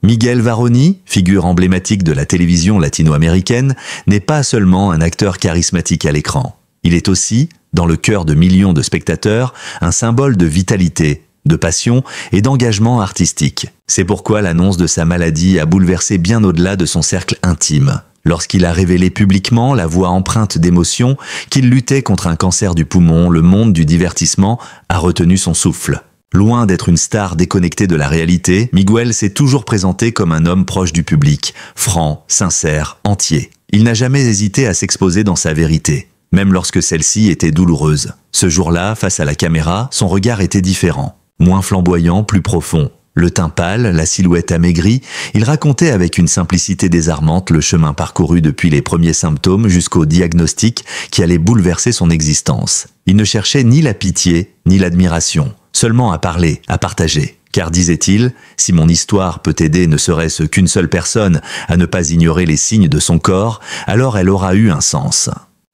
Miguel Varoni, figure emblématique de la télévision latino-américaine, n'est pas seulement un acteur charismatique à l'écran. Il est aussi, dans le cœur de millions de spectateurs, un symbole de vitalité, de passion et d'engagement artistique. C'est pourquoi l'annonce de sa maladie a bouleversé bien au-delà de son cercle intime. Lorsqu'il a révélé publiquement, la voix empreinte d'émotion, qu'il luttait contre un cancer du poumon, le monde du divertissement a retenu son souffle. Loin d'être une star déconnectée de la réalité, Miguel s'est toujours présenté comme un homme proche du public, franc, sincère, entier. Il n'a jamais hésité à s'exposer dans sa vérité, même lorsque celle-ci était douloureuse. Ce jour-là, face à la caméra, son regard était différent, moins flamboyant, plus profond. Le teint pâle, la silhouette amaigrie, il racontait avec une simplicité désarmante le chemin parcouru depuis les premiers symptômes jusqu'au diagnostic qui allait bouleverser son existence. Il ne cherchait ni la pitié, ni l'admiration, seulement à parler, à partager. Car, disait-il, si mon histoire peut aider ne serait-ce qu'une seule personne à ne pas ignorer les signes de son corps, alors elle aura eu un sens.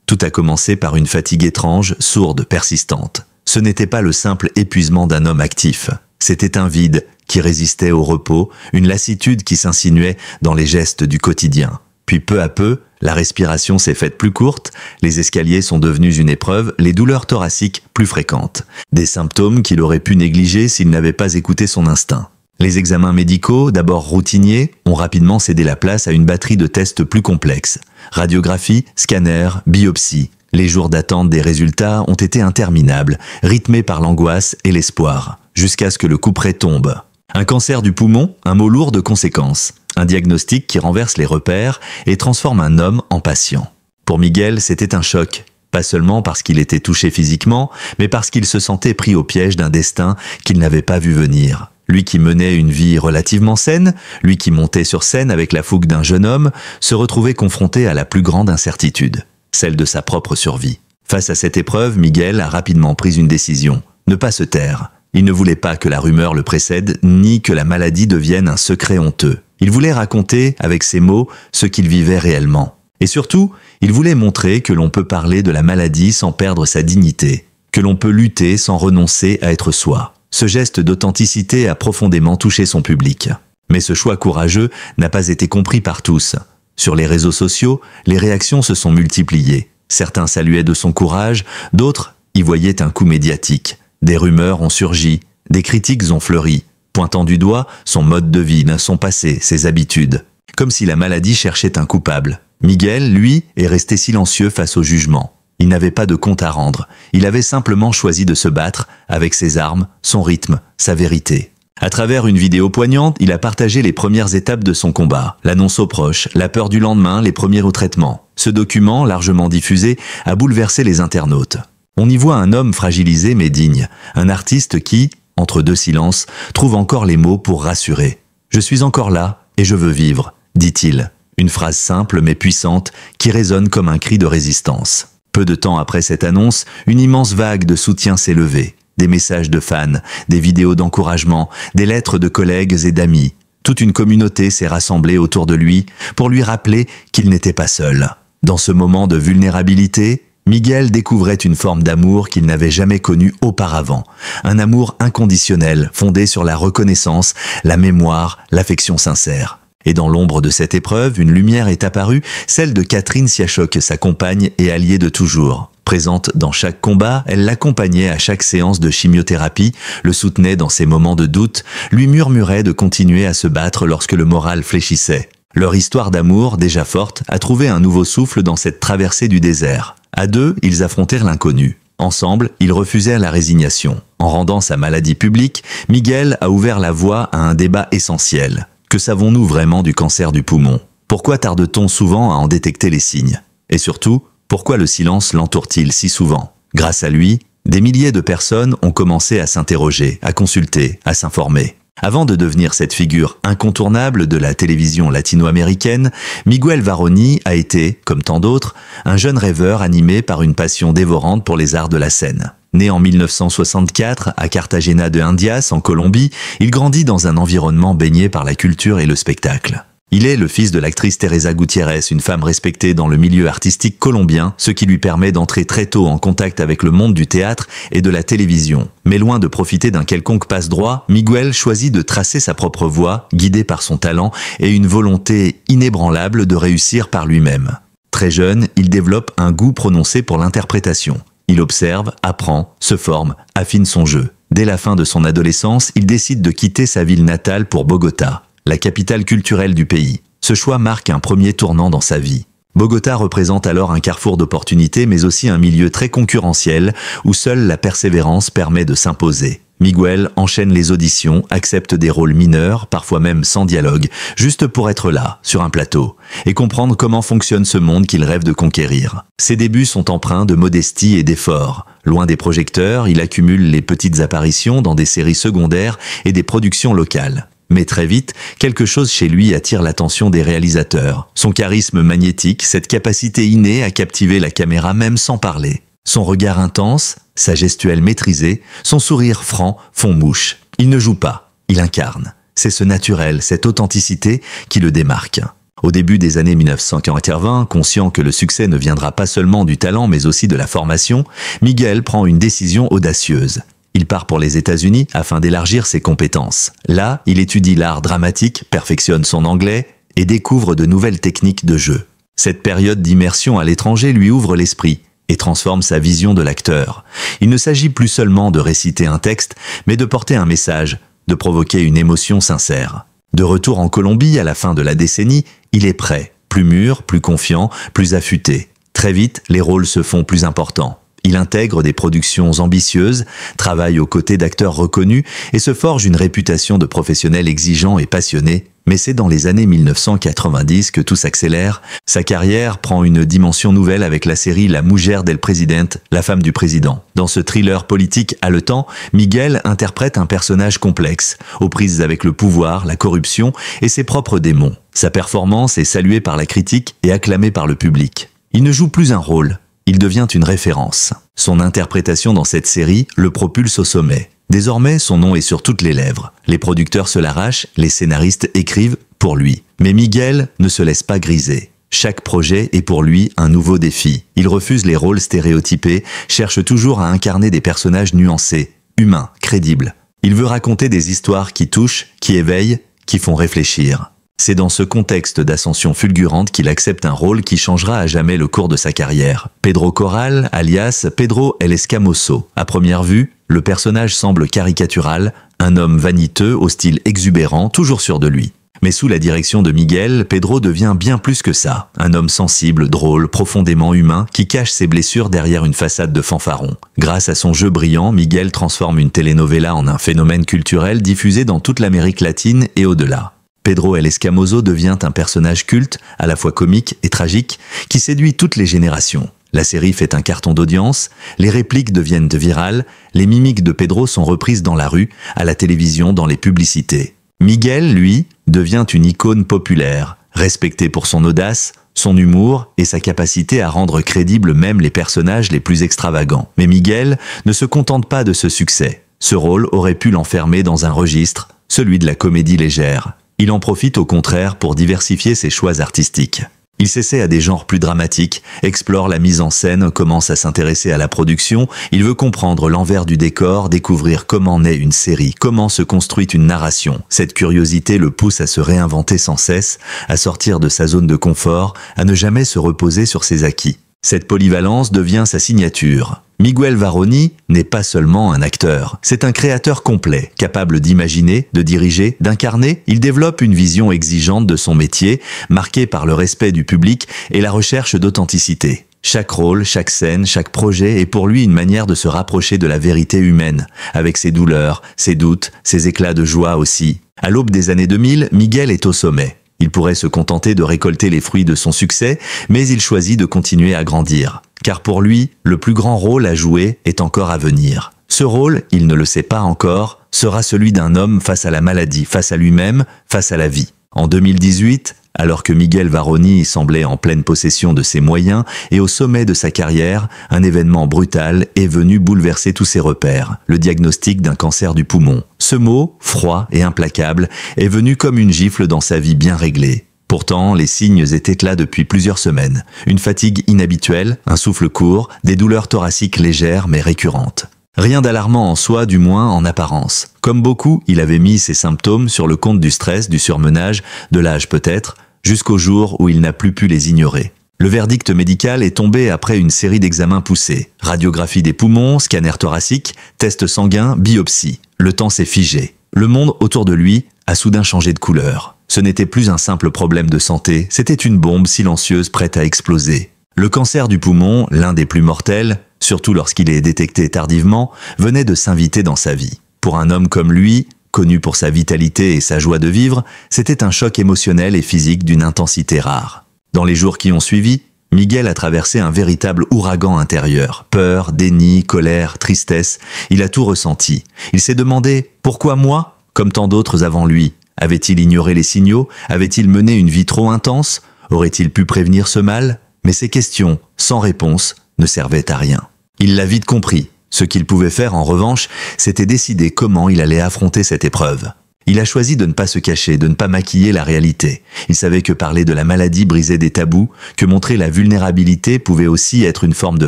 Tout a commencé par une fatigue étrange, sourde, persistante. Ce n'était pas le simple épuisement d'un homme actif. C'était un vide qui résistait au repos, une lassitude qui s'insinuait dans les gestes du quotidien. Puis peu à peu, la respiration s'est faite plus courte, les escaliers sont devenus une épreuve, les douleurs thoraciques plus fréquentes. Des symptômes qu'il aurait pu négliger s'il n'avait pas écouté son instinct. Les examens médicaux, d'abord routiniers, ont rapidement cédé la place à une batterie de tests plus complexes. Radiographie, scanner, biopsie. Les jours d'attente des résultats ont été interminables, rythmés par l'angoisse et l'espoir, jusqu'à ce que le couperet tombe. Un cancer du poumon, un mot lourd de conséquences. Un diagnostic qui renverse les repères et transforme un homme en patient. Pour Miguel, c'était un choc. Pas seulement parce qu'il était touché physiquement, mais parce qu'il se sentait pris au piège d'un destin qu'il n'avait pas vu venir. Lui qui menait une vie relativement saine, lui qui montait sur scène avec la fougue d'un jeune homme, se retrouvait confronté à la plus grande incertitude, celle de sa propre survie. Face à cette épreuve, Miguel a rapidement pris une décision, ne pas se taire. Il ne voulait pas que la rumeur le précède, ni que la maladie devienne un secret honteux. Il voulait raconter, avec ses mots, ce qu'il vivait réellement. Et surtout, il voulait montrer que l'on peut parler de la maladie sans perdre sa dignité, que l'on peut lutter sans renoncer à être soi. Ce geste d'authenticité a profondément touché son public. Mais ce choix courageux n'a pas été compris par tous. Sur les réseaux sociaux, les réactions se sont multipliées. Certains saluaient de son courage, d'autres y voyaient un coup médiatique. Des rumeurs ont surgi, des critiques ont fleuri, pointant du doigt son mode de vie, son passé, ses habitudes. Comme si la maladie cherchait un coupable. Miguel, lui, est resté silencieux face au jugement. Il n'avait pas de compte à rendre. Il avait simplement choisi de se battre avec ses armes, son rythme, sa vérité. À travers une vidéo poignante, il a partagé les premières étapes de son combat. L'annonce aux proches, la peur du lendemain, les premiers retraitements. Ce document, largement diffusé, a bouleversé les internautes. On y voit un homme fragilisé mais digne, un artiste qui, entre deux silences, trouve encore les mots pour rassurer. « Je suis encore là et je veux vivre », dit-il. Une phrase simple mais puissante qui résonne comme un cri de résistance. Peu de temps après cette annonce, une immense vague de soutien s'est levée. Des messages de fans, des vidéos d'encouragement, des lettres de collègues et d'amis. Toute une communauté s'est rassemblée autour de lui pour lui rappeler qu'il n'était pas seul. Dans ce moment de vulnérabilité, Miguel découvrait une forme d'amour qu'il n'avait jamais connue auparavant. Un amour inconditionnel, fondé sur la reconnaissance, la mémoire, l'affection sincère. Et dans l'ombre de cette épreuve, une lumière est apparue, celle de Catherine Siachoque, sa compagne et alliée de toujours. Présente dans chaque combat, elle l'accompagnait à chaque séance de chimiothérapie, le soutenait dans ses moments de doute, lui murmurait de continuer à se battre lorsque le moral fléchissait. Leur histoire d'amour, déjà forte, a trouvé un nouveau souffle dans cette traversée du désert. À deux, ils affrontèrent l'inconnu. Ensemble, ils refusèrent la résignation. En rendant sa maladie publique, Miguel a ouvert la voie à un débat essentiel. Que savons-nous vraiment du cancer du poumon? Pourquoi tarde-t-on souvent à en détecter les signes? Et surtout, pourquoi le silence l'entoure-t-il si souvent? Grâce à lui, des milliers de personnes ont commencé à s'interroger, à consulter, à s'informer. Avant de devenir cette figure incontournable de la télévision latino-américaine, Miguel Varoni a été, comme tant d'autres, un jeune rêveur animé par une passion dévorante pour les arts de la scène. Né en 1964 à Cartagena de Indias, en Colombie, il grandit dans un environnement baigné par la culture et le spectacle. Il est le fils de l'actrice Teresa Gutiérrez, une femme respectée dans le milieu artistique colombien, ce qui lui permet d'entrer très tôt en contact avec le monde du théâtre et de la télévision. Mais loin de profiter d'un quelconque passe-droit, Miguel choisit de tracer sa propre voie, guidé par son talent et une volonté inébranlable de réussir par lui-même. Très jeune, il développe un goût prononcé pour l'interprétation. Il observe, apprend, se forme, affine son jeu. Dès la fin de son adolescence, il décide de quitter sa ville natale pour Bogota, la capitale culturelle du pays. Ce choix marque un premier tournant dans sa vie. Bogota représente alors un carrefour d'opportunités, mais aussi un milieu très concurrentiel où seule la persévérance permet de s'imposer. Miguel enchaîne les auditions, accepte des rôles mineurs, parfois même sans dialogue, juste pour être là, sur un plateau, et comprendre comment fonctionne ce monde qu'il rêve de conquérir. Ses débuts sont empreints de modestie et d'effort. Loin des projecteurs, il accumule les petites apparitions dans des séries secondaires et des productions locales. Mais très vite, quelque chose chez lui attire l'attention des réalisateurs. Son charisme magnétique, cette capacité innée à captiver la caméra même sans parler. Son regard intense, sa gestuelle maîtrisée, son sourire franc font mouche. Il ne joue pas, il incarne. C'est ce naturel, cette authenticité qui le démarque. Au début des années 1980, conscient que le succès ne viendra pas seulement du talent mais aussi de la formation, Miguel prend une décision audacieuse. Il part pour les États-Unis afin d'élargir ses compétences. Là, il étudie l'art dramatique, perfectionne son anglais et découvre de nouvelles techniques de jeu. Cette période d'immersion à l'étranger lui ouvre l'esprit et transforme sa vision de l'acteur. Il ne s'agit plus seulement de réciter un texte, mais de porter un message, de provoquer une émotion sincère. De retour en Colombie à la fin de la décennie, il est prêt, plus mûr, plus confiant, plus affûté. Très vite, les rôles se font plus importants. Il intègre des productions ambitieuses, travaille aux côtés d'acteurs reconnus et se forge une réputation de professionnel exigeant et passionné. Mais c'est dans les années 1990 que tout s'accélère. Sa carrière prend une dimension nouvelle avec la série La Mujer del Presidente, la femme du président. Dans ce thriller politique haletant, Miguel interprète un personnage complexe, aux prises avec le pouvoir, la corruption et ses propres démons. Sa performance est saluée par la critique et acclamée par le public. Il ne joue plus un rôle. Il devient une référence. Son interprétation dans cette série le propulse au sommet. Désormais, son nom est sur toutes les lèvres. Les producteurs se l'arrachent, les scénaristes écrivent pour lui. Mais Miguel ne se laisse pas griser. Chaque projet est pour lui un nouveau défi. Il refuse les rôles stéréotypés, cherche toujours à incarner des personnages nuancés, humains, crédibles. Il veut raconter des histoires qui touchent, qui éveillent, qui font réfléchir. C'est dans ce contexte d'ascension fulgurante qu'il accepte un rôle qui changera à jamais le cours de sa carrière. Pedro Corral, alias Pedro el Escamoso. À première vue, le personnage semble caricatural, un homme vaniteux au style exubérant, toujours sûr de lui. Mais sous la direction de Miguel, Pedro devient bien plus que ça. Un homme sensible, drôle, profondément humain, qui cache ses blessures derrière une façade de fanfaron. Grâce à son jeu brillant, Miguel transforme une telenovela en un phénomène culturel diffusé dans toute l'Amérique latine et au-delà. Pedro el Escamoso devient un personnage culte, à la fois comique et tragique, qui séduit toutes les générations. La série fait un carton d'audience, les répliques deviennent virales, les mimiques de Pedro sont reprises dans la rue, à la télévision, dans les publicités. Miguel, lui, devient une icône populaire, respecté pour son audace, son humour et sa capacité à rendre crédibles même les personnages les plus extravagants. Mais Miguel ne se contente pas de ce succès. Ce rôle aurait pu l'enfermer dans un registre, celui de la comédie légère. Il en profite au contraire pour diversifier ses choix artistiques. Il s'essaie à des genres plus dramatiques, explore la mise en scène, commence à s'intéresser à la production, il veut comprendre l'envers du décor, découvrir comment naît une série, comment se construit une narration. Cette curiosité le pousse à se réinventer sans cesse, à sortir de sa zone de confort, à ne jamais se reposer sur ses acquis. Cette polyvalence devient sa signature. Miguel Varroni n'est pas seulement un acteur, c'est un créateur complet, capable d'imaginer, de diriger, d'incarner. Il développe une vision exigeante de son métier, marquée par le respect du public et la recherche d'authenticité. Chaque rôle, chaque scène, chaque projet est pour lui une manière de se rapprocher de la vérité humaine, avec ses douleurs, ses doutes, ses éclats de joie aussi. À l'aube des années 2000, Miguel est au sommet. Il pourrait se contenter de récolter les fruits de son succès, mais il choisit de continuer à grandir. Car pour lui, le plus grand rôle à jouer est encore à venir. Ce rôle, il ne le sait pas encore, sera celui d'un homme face à la maladie, face à lui-même, face à la vie. En 2018, alors que Miguel Varroni semblait en pleine possession de ses moyens et au sommet de sa carrière, un événement brutal est venu bouleverser tous ses repères, le diagnostic d'un cancer du poumon. Ce mot, froid et implacable, est venu comme une gifle dans sa vie bien réglée. Pourtant, les signes étaient là depuis plusieurs semaines. Une fatigue inhabituelle, un souffle court, des douleurs thoraciques légères mais récurrentes. Rien d'alarmant en soi, du moins en apparence. Comme beaucoup, il avait mis ses symptômes sur le compte du stress, du surmenage, de l'âge peut-être, jusqu'au jour où il n'a plus pu les ignorer. Le verdict médical est tombé après une série d'examens poussés. Radiographie des poumons, scanner thoracique, test sanguin, biopsie. Le temps s'est figé. Le monde autour de lui a soudain changé de couleur. Ce n'était plus un simple problème de santé, c'était une bombe silencieuse prête à exploser. Le cancer du poumon, l'un des plus mortels, surtout lorsqu'il est détecté tardivement, venait de s'inviter dans sa vie. Pour un homme comme lui, connu pour sa vitalité et sa joie de vivre, c'était un choc émotionnel et physique d'une intensité rare. Dans les jours qui ont suivi, Miguel a traversé un véritable ouragan intérieur. Peur, déni, colère, tristesse, il a tout ressenti. Il s'est demandé « Pourquoi moi ?» comme tant d'autres avant lui. Avait-il ignoré les signaux? Avait-il mené une vie trop intense? Aurait-il pu prévenir ce mal? Mais ces questions, sans réponse, ne servaient à rien. Il l'a vite compris. Ce qu'il pouvait faire, en revanche, c'était décider comment il allait affronter cette épreuve. Il a choisi de ne pas se cacher, de ne pas maquiller la réalité. Il savait que parler de la maladie brisait des tabous, que montrer la vulnérabilité pouvait aussi être une forme de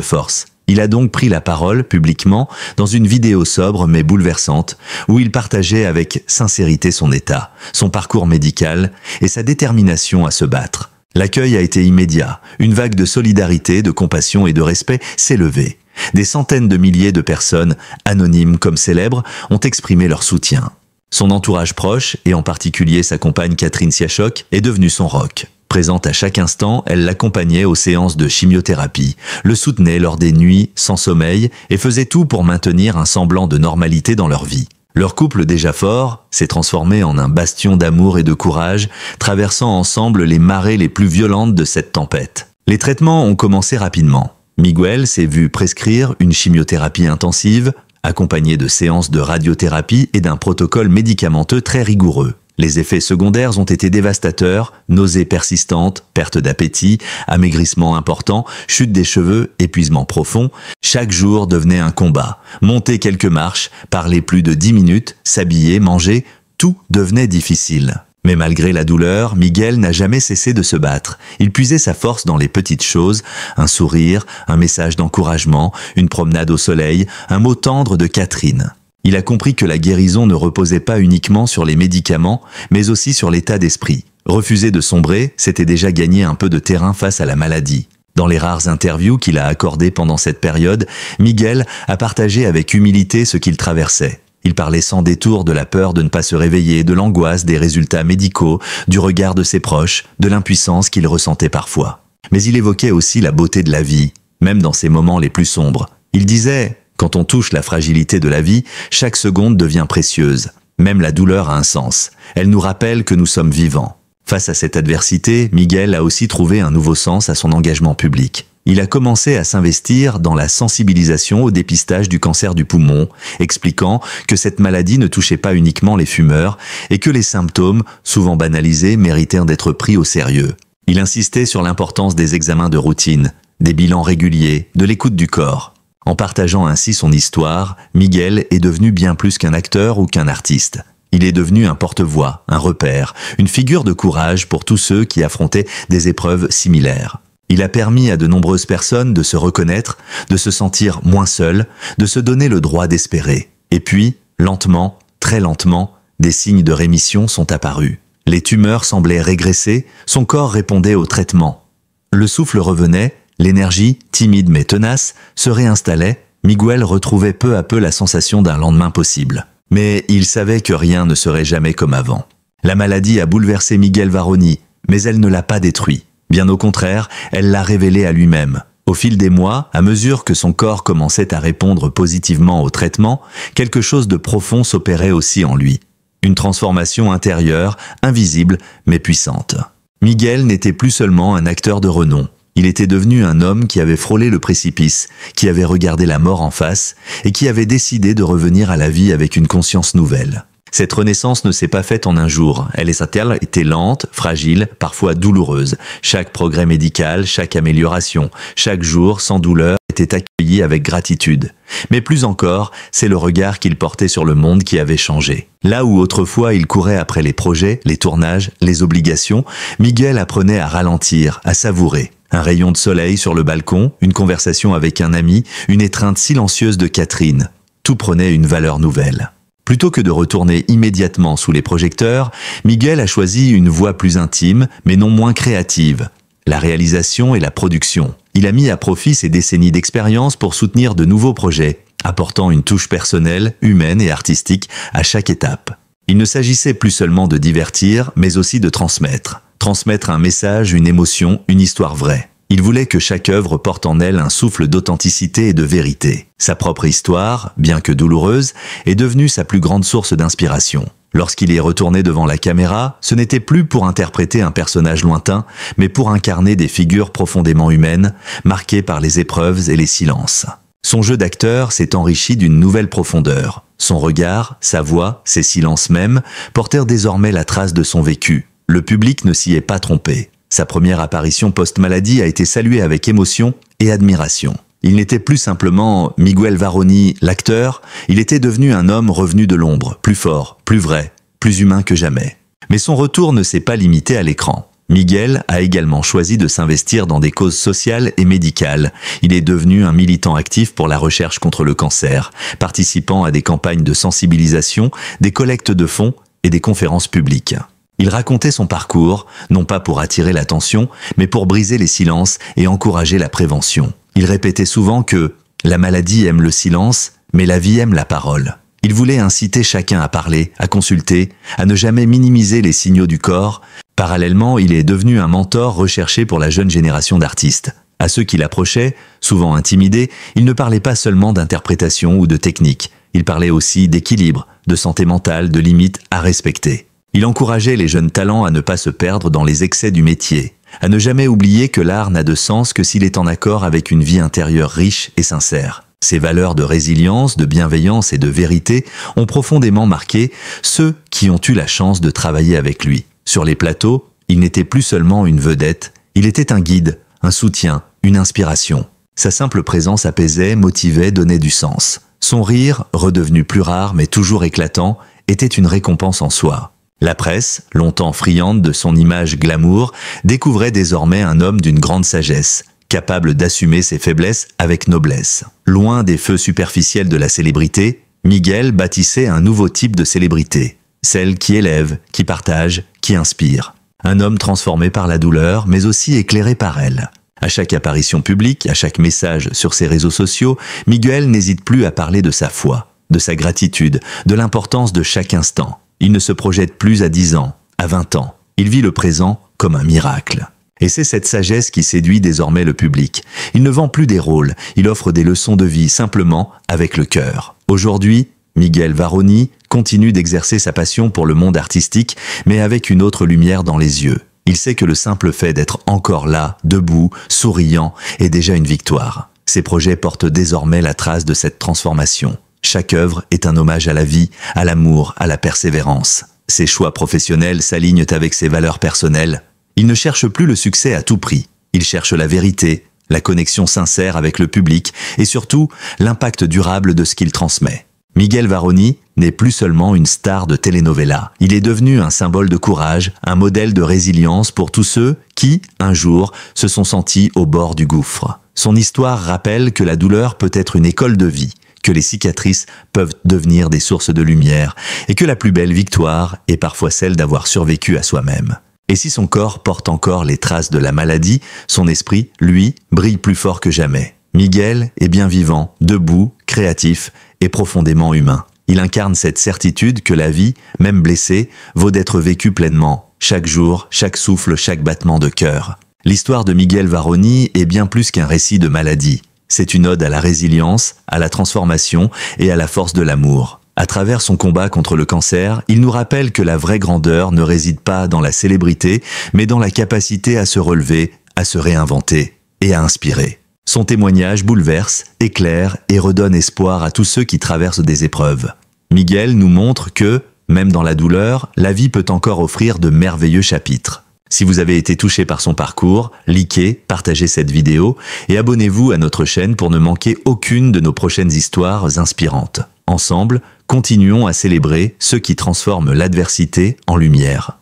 force. Il a donc pris la parole, publiquement, dans une vidéo sobre mais bouleversante, où il partageait avec sincérité son état, son parcours médical et sa détermination à se battre. L'accueil a été immédiat. Une vague de solidarité, de compassion et de respect s'est levée. Des centaines de milliers de personnes, anonymes comme célèbres, ont exprimé leur soutien. Son entourage proche, et en particulier sa compagne Catherine Siachoc, est devenue son rock. Présente à chaque instant, elle l'accompagnait aux séances de chimiothérapie, le soutenait lors des nuits sans sommeil et faisait tout pour maintenir un semblant de normalité dans leur vie. Leur couple déjà fort s'est transformé en un bastion d'amour et de courage, traversant ensemble les marées les plus violentes de cette tempête. Les traitements ont commencé rapidement. Miguel s'est vu prescrire une chimiothérapie intensive, accompagnée de séances de radiothérapie et d'un protocole médicamenteux très rigoureux. Les effets secondaires ont été dévastateurs, nausées persistantes, perte d'appétit, amaigrissement important, chute des cheveux, épuisement profond. Chaque jour devenait un combat. Monter quelques marches, parler plus de 10 minutes, s'habiller, manger, tout devenait difficile. Mais malgré la douleur, Miguel n'a jamais cessé de se battre. Il puisait sa force dans les petites choses, un sourire, un message d'encouragement, une promenade au soleil, un mot tendre de Catherine. Il a compris que la guérison ne reposait pas uniquement sur les médicaments, mais aussi sur l'état d'esprit. Refuser de sombrer, c'était déjà gagner un peu de terrain face à la maladie. Dans les rares interviews qu'il a accordées pendant cette période, Miguel a partagé avec humilité ce qu'il traversait. Il parlait sans détour de la peur de ne pas se réveiller, de l'angoisse des résultats médicaux, du regard de ses proches, de l'impuissance qu'il ressentait parfois. Mais il évoquait aussi la beauté de la vie, même dans ses moments les plus sombres. Il disait « Quand on touche la fragilité de la vie, chaque seconde devient précieuse. Même la douleur a un sens. Elle nous rappelle que nous sommes vivants. » Face à cette adversité, Miguel a aussi trouvé un nouveau sens à son engagement public. Il a commencé à s'investir dans la sensibilisation au dépistage du cancer du poumon, expliquant que cette maladie ne touchait pas uniquement les fumeurs et que les symptômes, souvent banalisés, méritaient d'être pris au sérieux. Il insistait sur l'importance des examens de routine, des bilans réguliers, de l'écoute du corps. En partageant ainsi son histoire, Miguel est devenu bien plus qu'un acteur ou qu'un artiste. Il est devenu un porte-voix, un repère, une figure de courage pour tous ceux qui affrontaient des épreuves similaires. Il a permis à de nombreuses personnes de se reconnaître, de se sentir moins seules, de se donner le droit d'espérer. Et puis, lentement, très lentement, des signes de rémission sont apparus. Les tumeurs semblaient régresser, son corps répondait au traitement. Le souffle revenait, l'énergie, timide mais tenace, se réinstallait. Miguel retrouvait peu à peu la sensation d'un lendemain possible. Mais il savait que rien ne serait jamais comme avant. La maladie a bouleversé Miguel Varroni, mais elle ne l'a pas détruit. Bien au contraire, elle l'a révélé à lui-même. Au fil des mois, à mesure que son corps commençait à répondre positivement au traitement, quelque chose de profond s'opérait aussi en lui. Une transformation intérieure, invisible, mais puissante. Miguel n'était plus seulement un acteur de renom. Il était devenu un homme qui avait frôlé le précipice, qui avait regardé la mort en face et qui avait décidé de revenir à la vie avec une conscience nouvelle. Cette renaissance ne s'est pas faite en un jour. Elle était lente, fragile, parfois douloureuse. Chaque progrès médical, chaque amélioration, chaque jour sans douleur était accueilli avec gratitude. Mais plus encore, c'est le regard qu'il portait sur le monde qui avait changé. Là où autrefois il courait après les projets, les tournages, les obligations, Miguel apprenait à ralentir, à savourer. Un rayon de soleil sur le balcon, une conversation avec un ami, une étreinte silencieuse de Catherine. Tout prenait une valeur nouvelle. Plutôt que de retourner immédiatement sous les projecteurs, Miguel a choisi une voie plus intime, mais non moins créative. La réalisation et la production. Il a mis à profit ses décennies d'expérience pour soutenir de nouveaux projets, apportant une touche personnelle, humaine et artistique à chaque étape. Il ne s'agissait plus seulement de divertir, mais aussi de transmettre. Transmettre un message, une émotion, une histoire vraie. Il voulait que chaque œuvre porte en elle un souffle d'authenticité et de vérité. Sa propre histoire, bien que douloureuse, est devenue sa plus grande source d'inspiration. Lorsqu'il est retourné devant la caméra, ce n'était plus pour interpréter un personnage lointain, mais pour incarner des figures profondément humaines, marquées par les épreuves et les silences. Son jeu d'acteur s'est enrichi d'une nouvelle profondeur. Son regard, sa voix, ses silences même, portèrent désormais la trace de son vécu. Le public ne s'y est pas trompé. Sa première apparition post-maladie a été saluée avec émotion et admiration. Il n'était plus simplement Miguel Varoni, l'acteur, il était devenu un homme revenu de l'ombre, plus fort, plus vrai, plus humain que jamais. Mais son retour ne s'est pas limité à l'écran. Miguel a également choisi de s'investir dans des causes sociales et médicales. Il est devenu un militant actif pour la recherche contre le cancer, participant à des campagnes de sensibilisation, des collectes de fonds et des conférences publiques. Il racontait son parcours, non pas pour attirer l'attention, mais pour briser les silences et encourager la prévention. Il répétait souvent que « la maladie aime le silence, mais la vie aime la parole ». Il voulait inciter chacun à parler, à consulter, à ne jamais minimiser les signaux du corps. Parallèlement, il est devenu un mentor recherché pour la jeune génération d'artistes. À ceux qui l'approchaient, souvent intimidés, il ne parlait pas seulement d'interprétation ou de technique. Il parlait aussi d'équilibre, de santé mentale, de limites à respecter. Il encourageait les jeunes talents à ne pas se perdre dans les excès du métier, à ne jamais oublier que l'art n'a de sens que s'il est en accord avec une vie intérieure riche et sincère. Ces valeurs de résilience, de bienveillance et de vérité ont profondément marqué ceux qui ont eu la chance de travailler avec lui. Sur les plateaux, il n'était plus seulement une vedette, il était un guide, un soutien, une inspiration. Sa simple présence apaisait, motivait, donnait du sens. Son rire, redevenu plus rare mais toujours éclatant, était une récompense en soi. La presse, longtemps friande de son image glamour, découvrait désormais un homme d'une grande sagesse, capable d'assumer ses faiblesses avec noblesse. Loin des feux superficiels de la célébrité, Miguel bâtissait un nouveau type de célébrité, celle qui élève, qui partage, qui inspire. Un homme transformé par la douleur, mais aussi éclairé par elle. À chaque apparition publique, à chaque message sur ses réseaux sociaux, Miguel n'hésite plus à parler de sa foi, de sa gratitude, de l'importance de chaque instant. Il ne se projette plus à 10 ans, à 20 ans. Il vit le présent comme un miracle. Et c'est cette sagesse qui séduit désormais le public. Il ne vend plus des rôles, il offre des leçons de vie simplement avec le cœur. Aujourd'hui, Miguel Varoni continue d'exercer sa passion pour le monde artistique, mais avec une autre lumière dans les yeux. Il sait que le simple fait d'être encore là, debout, souriant, est déjà une victoire. Ses projets portent désormais la trace de cette transformation. Chaque œuvre est un hommage à la vie, à l'amour, à la persévérance. Ses choix professionnels s'alignent avec ses valeurs personnelles. Il ne cherche plus le succès à tout prix. Il cherche la vérité, la connexion sincère avec le public et surtout l'impact durable de ce qu'il transmet. Miguel Varoni n'est plus seulement une star de telenovela. Il est devenu un symbole de courage, un modèle de résilience pour tous ceux qui, un jour, se sont sentis au bord du gouffre. Son histoire rappelle que la douleur peut être une école de vie, que les cicatrices peuvent devenir des sources de lumière et que la plus belle victoire est parfois celle d'avoir survécu à soi-même. Et si son corps porte encore les traces de la maladie, son esprit, lui, brille plus fort que jamais. Miguel est bien vivant, debout, créatif et profondément humain. Il incarne cette certitude que la vie, même blessée, vaut d'être vécue pleinement, chaque jour, chaque souffle, chaque battement de cœur. L'histoire de Miguel Varoni est bien plus qu'un récit de maladie. C'est une ode à la résilience, à la transformation et à la force de l'amour. À travers son combat contre le cancer, il nous rappelle que la vraie grandeur ne réside pas dans la célébrité, mais dans la capacité à se relever, à se réinventer et à inspirer. Son témoignage bouleverse, éclaire et redonne espoir à tous ceux qui traversent des épreuves. Miguel nous montre que, Même dans la douleur, la vie peut encore offrir de merveilleux chapitres. Si vous avez été touché par son parcours, likez, partagez cette vidéo et abonnez-vous à notre chaîne pour ne manquer aucune de nos prochaines histoires inspirantes. Ensemble, continuons à célébrer ceux qui transforment l'adversité en lumière.